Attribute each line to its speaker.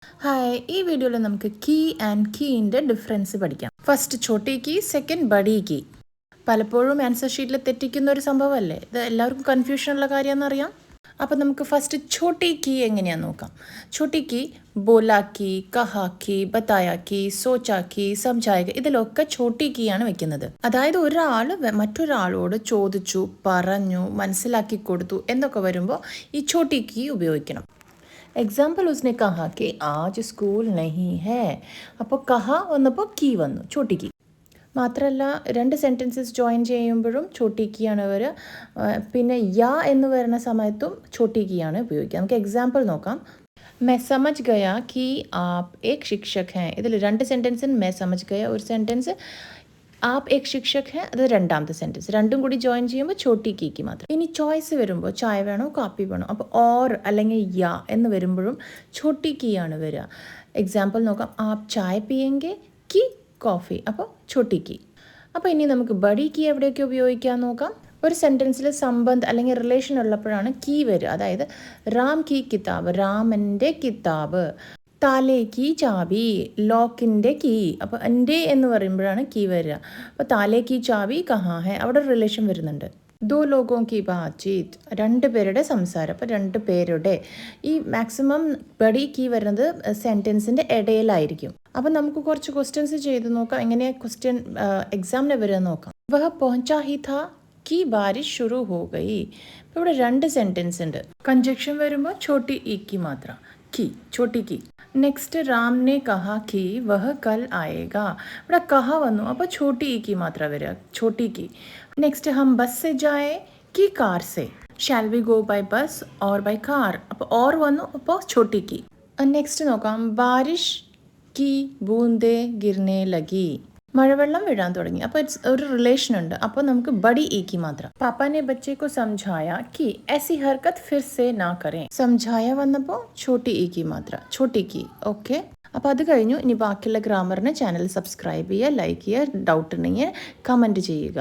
Speaker 1: Hi, ഈ വീഡിയോയിൽ നമുക്ക് കീ ആൻഡ് കീൻ്റെ ഡിഫറൻസ് പഠിക്കാം. ഫസ്റ്റ് ചോട്ടി കീ, സെക്കൻഡ് ബഡി കീ. പലപ്പോഴും ആൻസർ ഷീറ്റിൽ തെറ്റിക്കുന്ന ഒരു സംഭവമല്ലേ ഇത്, എല്ലാവർക്കും കൺഫ്യൂഷനുള്ള കാര്യമെന്നറിയാം. അപ്പം നമുക്ക് ഫസ്റ്റ് ചോട്ടി കീ എങ്ങനെയാണെന്ന് നോക്കാം. ചോട്ടി കീ ബോലാക്കി, കഹാക്കി, ബത്തായാക്കി, സോച്ചാക്കി, സംജായക, ഇതിലൊക്കെ ചോട്ടി കീ ആണ് വെക്കുന്നത്. അതായത് ഒരാൾ മറ്റൊരാളോട് ചോദിച്ചു, പറഞ്ഞു, മനസ്സിലാക്കി കൊടുത്തു എന്നൊക്കെ വരുമ്പോൾ ഈ ചോട്ടി കീ ഉപയോഗിക്കണം. എക്സാമ്പിൾ उसने कहा कि आज स्कूल नहीं है. അപ്പോൾ കഹ വന്നപ്പോൾ കീ വന്നു, ചോട്ടി കീ. മാത്രമല്ല രണ്ട് സെൻറ്റൻസസ് ജോയിൻ ചെയ്യുമ്പോഴും ചോട്ടി കീ ആണ് വരിക. പിന്നെ യാ എന്ന് വരുന്ന സമയത്തും ചോട്ടി കീ ആണ് ഉപയോഗിക്കുക. നമുക്ക് എക്സാമ്പിൾ നോക്കാം. मैं समझ गया कि आप एक शिक्षक हैं. ഇതിൽ രണ്ട് സെൻറ്റൻസിന് मैं समझ गया, ഒരു സെൻറ്റൻസ് ആപ്പ് ഏക് ശിക്ഷക് ഹെ, അത് രണ്ടാമത്തെ സെൻറ്റൻസ്. രണ്ടും കൂടി ജോയിൻ ചെയ്യുമ്പോൾ ചോട്ടി കീക്ക് മാത്രം. ഇനി ചോയ്സ് വരുമ്പോൾ ചായ വേണോ കാപ്പി വേണോ, അപ്പോൾ ഓർ അല്ലെങ്കിൽ യാ എന്ന് വരുമ്പോഴും ചോട്ടി കീ ആണ് വരിക. എക്സാമ്പിൾ നോക്കാം. ആപ്പ് ചായ പിയെങ്കിൽ കി കോഫി, അപ്പോൾ ചോട്ടി കീ. അപ്പോൾ ഇനി നമുക്ക് ബഡി കീ എവിടെയൊക്കെ ഉപയോഗിക്കാൻ നോക്കാം. ഒരു സെൻറ്റൻസിൽ സംബന്ധ് അല്ലെങ്കിൽ റിലേഷൻ ഉള്ളപ്പോഴാണ് കീ വരിക. അതായത് റാം കി കിതാബ്, രാമൻ്റെ കിതാബ്. താലേക്ക് ചാവി, ലോക്കിൻ്റെ കീ. അപ്പോൾ എൻ്റെ എന്ന് പറയുമ്പോഴാണ് കീ വരിക. അപ്പോൾ താലേക്ക് ചാവി കഹാ ഹെ, അവിടെ റിലേഷൻ വരുന്നുണ്ട്. ദോ ലോഗോ കി ബാത്ചീത്, രണ്ട് പേരുടെ സംസാരം. അപ്പോൾ രണ്ട് പേരുടെ ഈ മാക്സിമം ബഡി കീ വരുന്നത് സെൻറ്റൻസിൻ്റെ ഇടയിലായിരിക്കും. അപ്പം നമുക്ക് കുറച്ച് ക്വസ്റ്റ്യൻസ് ചെയ്ത് നോക്കാം. എങ്ങനെയാണ് ക്വസ്റ്റ്യൻ എക്സാമിന് വരിക നോക്കാം. വഹ പहुंचा ही था कि बारिश शुरू हो गई. ഇപ്പോൾ ഇവിടെ രണ്ട് സെൻറ്റൻസ് ഉണ്ട്. കൺജക്ഷൻ വരുമ്പോൾ ചോട്ടി ഈക്ക് മാത്രം, key, Chhoti key. Next Ram നെ കഹാ കി വഹ കൽ ആയേഗ, ഇവിടെ കഹ വന്നു, അപ്പോൾ छोटी ई की मात्रा വരിക, छोटी की. നെക്സ്റ്റ് ഹം ബസ് സെ ജായേ കി കാർ സെ, shall we go by bus or by car, അപ്പോൾ ഓർ വന്നു, അപ്പോൾ छोटी की. നെക്സ്റ്റ് നോക്കാം. ബാരിഷ് കി ബൂന്ദേ ഗിർനെ ലഗി, മഴവെള്ളം വീഴാൻ തുടങ്ങി. അപ്പോൾ ഒരു റിലേഷൻ ഉണ്ട്. അപ്പോൾ നമുക്ക് ബഡി ഈ की മാത്രം. പാപ്പ ने बच्चे को समझाया कि ऐसी हरकत फिर से ना करें. സംജായ വന്നപ്പോൾ छोटी ई की മാത്രം, छोटी की. ഓക്കെ, അപ്പോൾ അത് കഴിഞ്ഞു. ഇനി ബാക്കിയുള്ള ഗ്രാമറിന് ചാനൽ സബ്സ്ക്രൈബ് ചെയ്യുക, ലൈക്ക് ചെയ്യുക, ഡൗട്ട് ഉണ്ടെങ്കിൽ കമൻറ്റ് ചെയ്യുക.